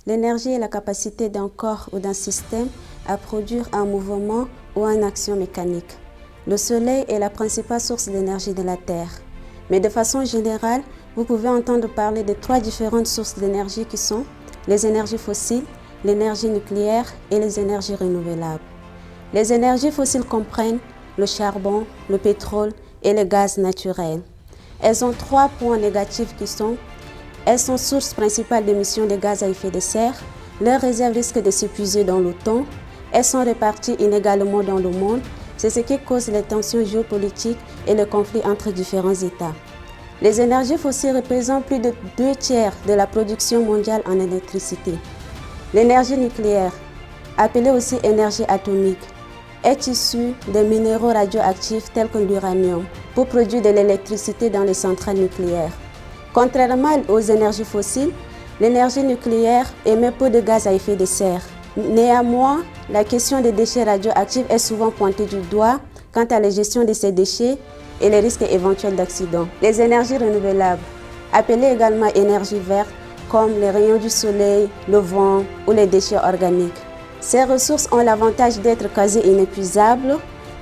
L'énergie est la capacité d'un corps ou d'un système à produire un mouvement ou une action mécanique. Le Soleil est la principale source d'énergie de la Terre. Mais de façon générale, vous pouvez entendre parler de 3 différentes sources d'énergie qui sont les énergies fossiles, l'énergie nucléaire et les énergies renouvelables. Les énergies fossiles comprennent le charbon, le pétrole et le gaz naturel. Elles ont 3 points négatifs qui sont: elles sont source principale d'émissions de gaz à effet de serre, leurs réserves risquent de s'épuiser dans le temps, elles sont réparties inégalement dans le monde, c'est ce qui cause les tensions géopolitiques et le conflit entre différents États. Les énergies fossiles représentent plus de 2 tiers de la production mondiale en électricité. L'énergie nucléaire, appelée aussi énergie atomique, est issue des minéraux radioactifs tels que l'uranium pour produire de l'électricité dans les centrales nucléaires. Contrairement aux énergies fossiles, l'énergie nucléaire émet peu de gaz à effet de serre. Néanmoins, la question des déchets radioactifs est souvent pointée du doigt quant à la gestion de ces déchets et les risques éventuels d'accidents. Les énergies renouvelables, appelées également énergie verte, comme les rayons du soleil, le vent ou les déchets organiques. Ces ressources ont l'avantage d'être quasi inépuisables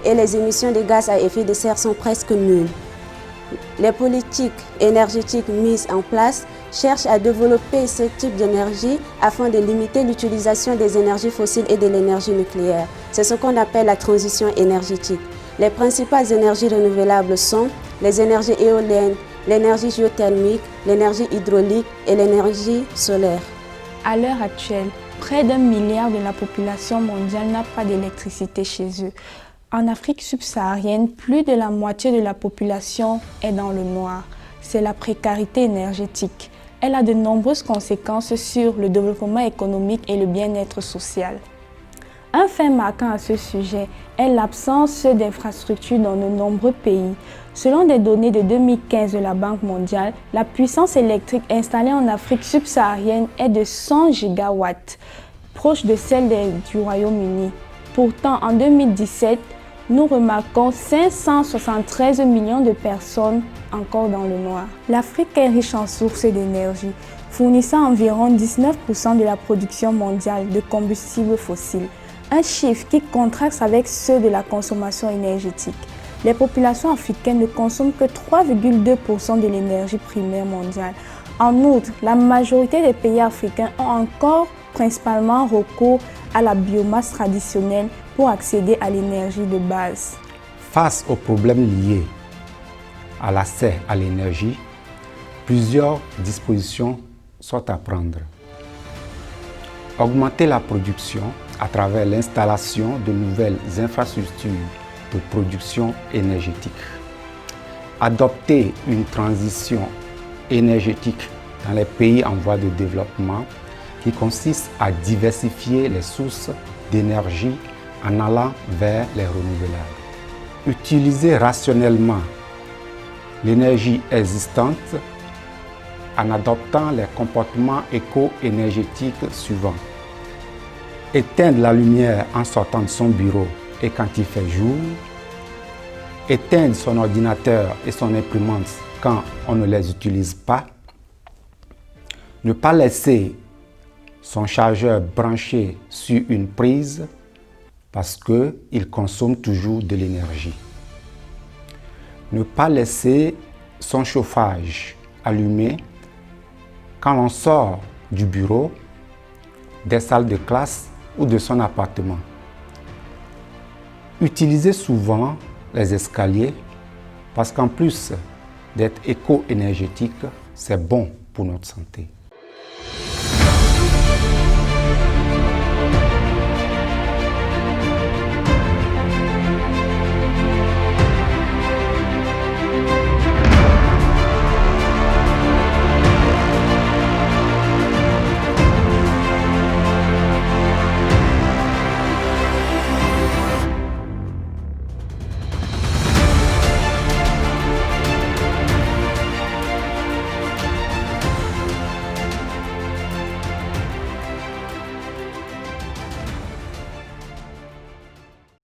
et les émissions de gaz à effet de serre sont presque nulles. Les politiques énergétiques mises en place cherchent à développer ce type d'énergie afin de limiter l'utilisation des énergies fossiles et de l'énergie nucléaire. C'est ce qu'on appelle la transition énergétique. Les principales énergies renouvelables sont les énergies éoliennes, l'énergie géothermique, l'énergie hydraulique et l'énergie solaire. À l'heure actuelle, près d'1 milliard de la population mondiale n'a pas d'électricité chez eux. En Afrique subsaharienne, plus de la moitié de la population est dans le noir. C'est la précarité énergétique. Elle a de nombreuses conséquences sur le développement économique et le bien-être social. Un fait marquant à ce sujet est l'absence d'infrastructures dans de nombreux pays. Selon des données de 2015 de la Banque mondiale, la puissance électrique installée en Afrique subsaharienne est de 100 gigawatts, proche de celle du Royaume-Uni. Pourtant, en 2017, nous remarquons 573 millions de personnes encore dans le noir. L'Afrique est riche en sources d'énergie, fournissant environ 19% de la production mondiale de combustibles fossiles, un chiffre qui contraste avec ceux de la consommation énergétique. Les populations africaines ne consomment que 3,2% de l'énergie primaire mondiale. En outre, la majorité des pays africains ont encore principalement recours à la biomasse traditionnelle pour accéder à l'énergie de base. Face aux problèmes liés à l'accès à l'énergie, plusieurs dispositions sont à prendre. Augmenter la production à travers l'installation de nouvelles infrastructures de production énergétique. Adopter une transition énergétique dans les pays en voie de développement qui consiste à diversifier les sources d'énergie en allant vers les renouvelables. Utiliser rationnellement l'énergie existante en adoptant les comportements éco-énergétiques suivants. Éteindre la lumière en sortant de son bureau et quand il fait jour. Éteindre son ordinateur et son imprimante quand on ne les utilise pas. Ne pas laisser son chargeur branché sur une prise parce qu'il consomme toujours de l'énergie. Ne pas laisser son chauffage allumé quand on sort du bureau, des salles de classe ou de son appartement. Utilisez souvent les escaliers parce qu'en plus d'être éco-énergétique, c'est bon pour notre santé.